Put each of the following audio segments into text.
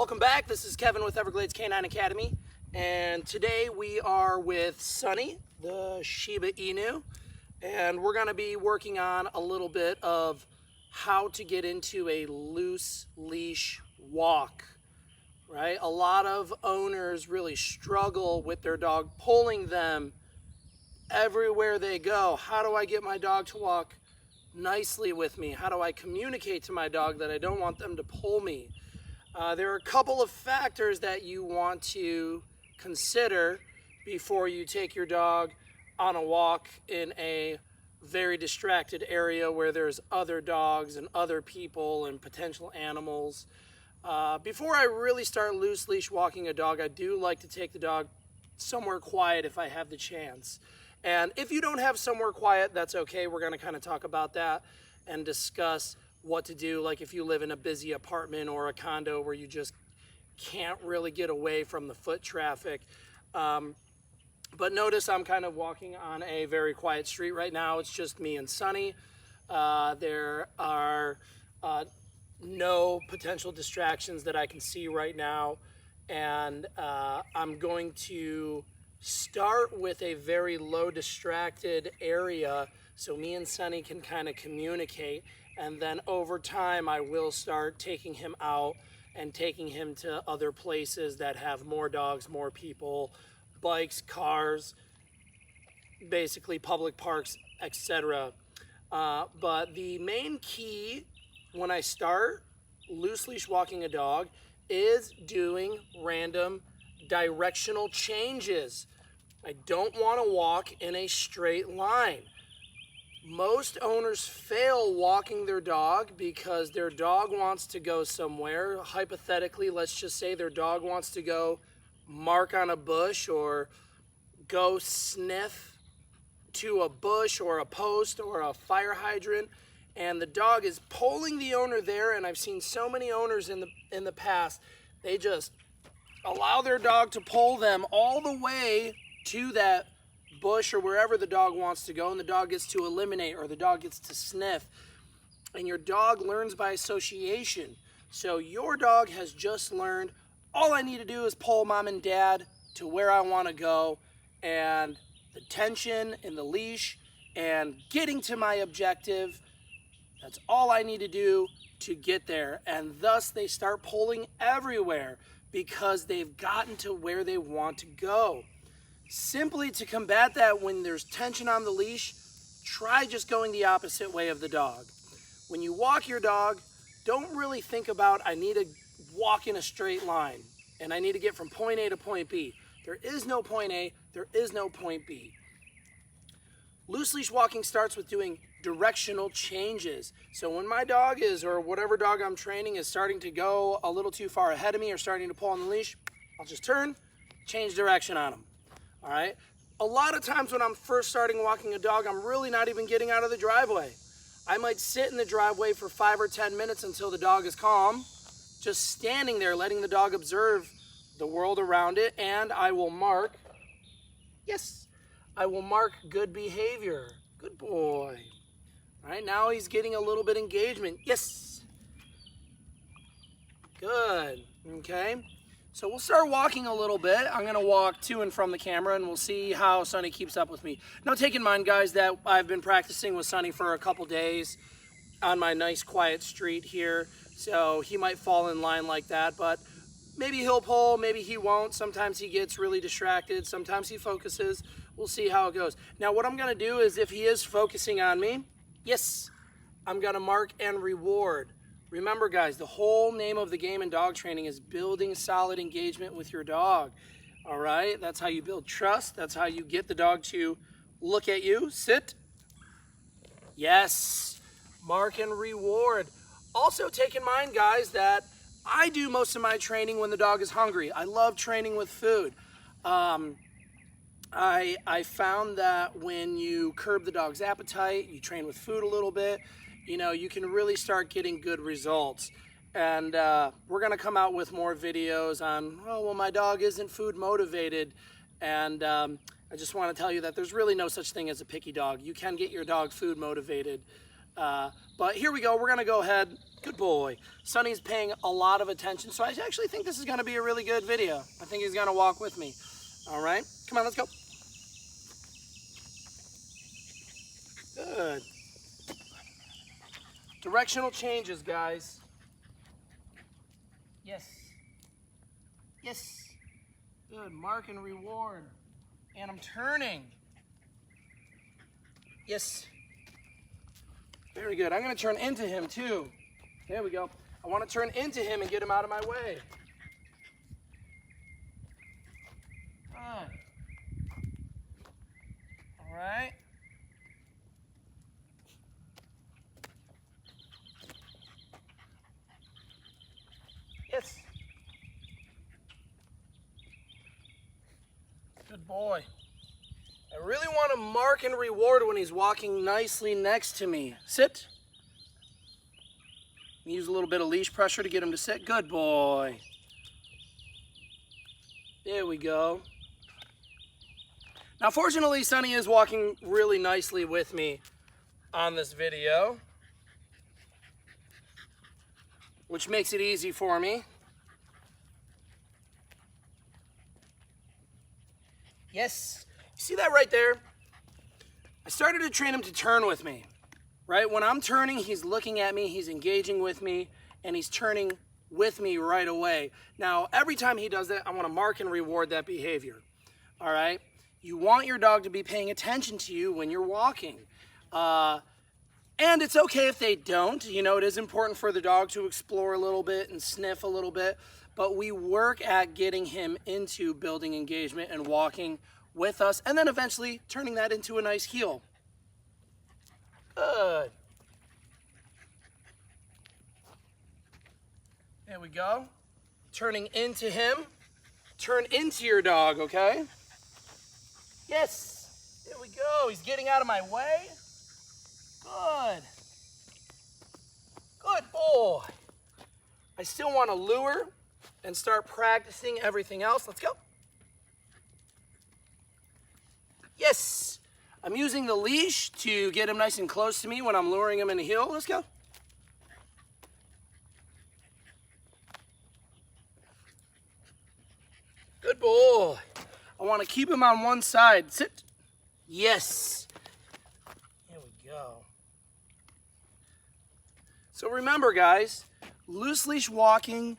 Welcome back. This is Kevin with Everglades Canine Academy, and today we are with Sunny, the Shiba Inu, and we're going to be working on a little bit of how to get into a loose leash walk, right? A lot of owners really struggle with their dog pulling them everywhere they go. How do I get my dog to walk nicely with me? How do I communicate to my dog that I don't want them to pull me? There are a couple of factors that you want to consider before you take your dog on a walk in a very distracted area where there's other dogs and other people and potential animals. Before I really start loose leash walking a dog, I do like to take the dog somewhere quiet if I have the chance. And if you don't have somewhere quiet, that's okay. We're going to kind of talk about that and discuss what to do, like if you live in a busy apartment or a condo where you just can't really get away from the foot traffic. But notice I'm kind of walking on a very quiet street right now. It's just me and Sunny. There are no potential distractions that I can see right now. And I'm going to start with a very low distracted area so me and Sunny can kind of communicate. And then over time, I will start taking him out and taking him to other places that have more dogs, more people, bikes, cars, basically public parks, etc. But the main key when I start loose leash walking a dog is doing random directional changes. I don't want to walk in a straight line. Most owners fail walking their dog because their dog wants to go somewhere. Hypothetically, let's just say their dog wants to go mark on a bush or go sniff to a bush or a post or a fire hydrant, and the dog is pulling the owner there. And I've seen so many owners in the past, they just allow their dog to pull them all the way to that bush or wherever the dog wants to go, and the dog gets to eliminate or the dog gets to sniff, and your dog learns by association. So your dog has just learned all I need to do is pull mom and dad to where I want to go, and the tension in the leash and getting to my objective, that's all I need to do to get there. And thus they start pulling everywhere because they've gotten to where they want to go. Simply to combat that, when there's tension on the leash, try just going the opposite way of the dog. When you walk your dog, don't really think about, I need to walk in a straight line and I need to get from point A to point B. There is no point A, there is no point B. Loose leash walking starts with doing directional changes. So when my dog is, or whatever dog I'm training is starting to go a little too far ahead of me or starting to pull on the leash, I'll just turn, change direction on him. All right. A lot of times when I'm first starting walking a dog, I'm really not even getting out of the driveway. I might sit in the driveway for 5 or 10 minutes until the dog is calm, just standing there, letting the dog observe the world around it. And I will mark, yes, I will mark good behavior. Good boy. All right. Now he's getting a little bit engagement. Yes. Good. Okay. So we'll start walking a little bit. I'm going to walk to and from the camera, and we'll see how Sunny keeps up with me. Now, take in mind, guys, that I've been practicing with Sunny for a couple days on my nice quiet street here. So he might fall in line like that, but maybe he'll pull, maybe he won't. Sometimes he gets really distracted. Sometimes he focuses. We'll see how it goes. Now, what I'm going to do is, if he is focusing on me, yes, I'm going to mark and reward. Remember, guys, the whole name of the game in dog training is building solid engagement with your dog. All right? That's how you build trust. That's how you get the dog to look at you. Sit. Yes. Mark and reward. Also, take in mind, guys, that I do most of my training when the dog is hungry. I love training with food. I found that when you curb the dog's appetite, you train with food a little bit, you know, you can really start getting good results. And we're going to come out with more videos on, oh, well, my dog isn't food motivated. And I just want to tell you that there's really no such thing as a picky dog. You can get your dog food motivated. But here we go. We're going to go ahead. Good boy. Sonny's paying a lot of attention, so I actually think this is going to be a really good video. I think he's going to walk with me. All right. Come on, let's go. Good. Directional changes, guys. Yes. Yes. Good. Mark and reward. And I'm turning. Yes. Very good. I'm going to turn into him too. There we go. I want to turn into him and get him out of my way. Good. All right. Yes. Good boy. I really want to mark and reward when he's walking nicely next to me. Sit. Use a little bit of leash pressure to get him to sit. Good boy. There we go. Now, fortunately, Sonny is walking really nicely with me on this video, which makes it easy for me. Yes. See that right there? I started to train him to turn with me, right? When I'm turning, he's looking at me, he's engaging with me, and he's turning with me right away. Now, every time he does that, I want to mark and reward that behavior, all right? You want your dog to be paying attention to you when you're walking. And it's okay if they don't. You know, it is important for the dog to explore a little bit and sniff a little bit, but we work at getting him into building engagement and walking with us, and then eventually turning that into a nice heel. Good. There we go. Turning into him. Turn into your dog, okay? Yes. There we go. He's getting out of my way. Good. Good boy. I still want to lure and start practicing everything else. Let's go. Yes. I'm using the leash to get him nice and close to me when I'm luring him in a heel. Let's go. Good boy. I want to keep him on one side. Sit. Yes. There we go. So remember, guys, loose leash walking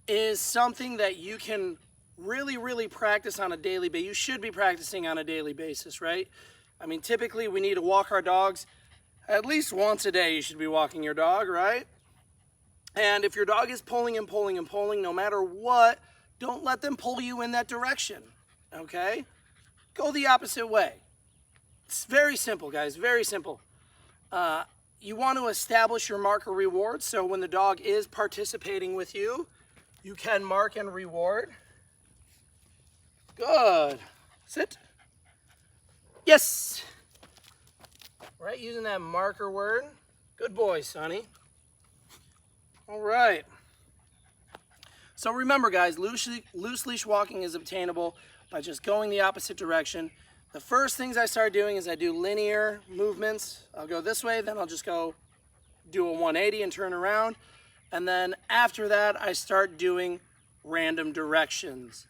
is something that you can really practice on a daily basis. You should be practicing on a daily basis, right? I mean, typically we need to walk our dogs at least once a day. You should be walking your dog, right? And if your dog is pulling and pulling and pulling, no matter what, don't let them pull you in that direction, okay? Go the opposite way. It's very simple, guys, very simple. You want to establish your marker reward, so when the dog is participating with you, you can mark and reward. Good. Sit. Yes. Right, using that marker word. Good boy, Sonny. All right. So remember, guys, loose leash walking is obtainable by just going the opposite direction. The first things I start doing is I do linear movements. I'll go this way, then I'll just go do a 180 and turn around. And then after that, I start doing random directions.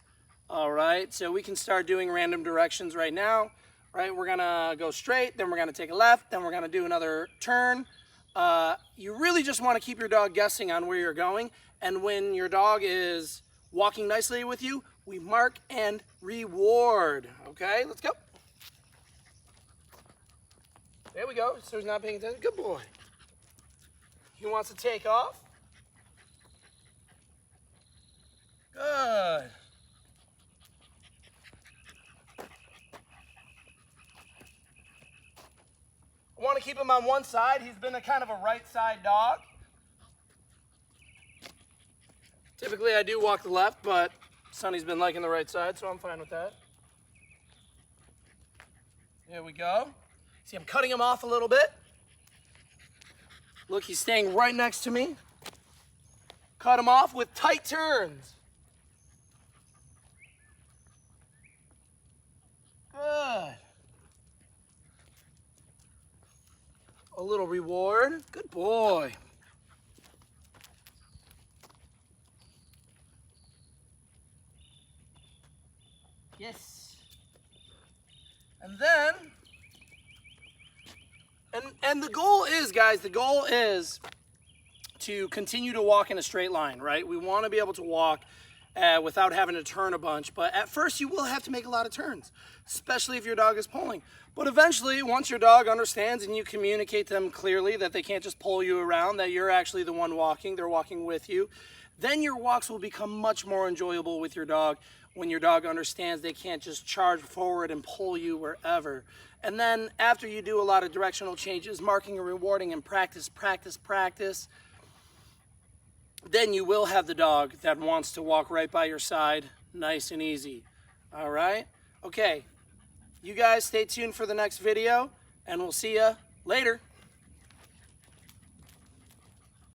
All right, so we can start doing random directions right now. Right, we're gonna go straight, then we're gonna take a left, then we're gonna do another turn. You really just wanna keep your dog guessing on where you're going. And when your dog is walking nicely with you, we mark and reward. Okay, let's go. There we go, so he's not paying attention. Good boy. He wants to take off. Good. I want to keep him on one side. He's been a kind of a right side dog. Typically I do walk the left, but Sonny's been liking the right side, so I'm fine with that. There we go. See, I'm cutting him off a little bit. Look, he's staying right next to me. Cut him off with tight turns. Good. a little reward. Good boy. Yes. And then, and the goal is, guys, the goal is to continue to walk in a straight line, right? We want to be able to walk without having to turn a bunch. But at first, you will have to make a lot of turns, especially if your dog is pulling. But eventually, once your dog understands and you communicate to them clearly that they can't just pull you around, that you're actually the one walking, they're walking with you, then your walks will become much more enjoyable with your dog when your dog understands they can't just charge forward and pull you wherever. And then after you do a lot of directional changes, marking and rewarding and practice, then you will have the dog that wants to walk right by your side, nice and easy. All right? Okay, you guys stay tuned for the next video, and we'll see you later.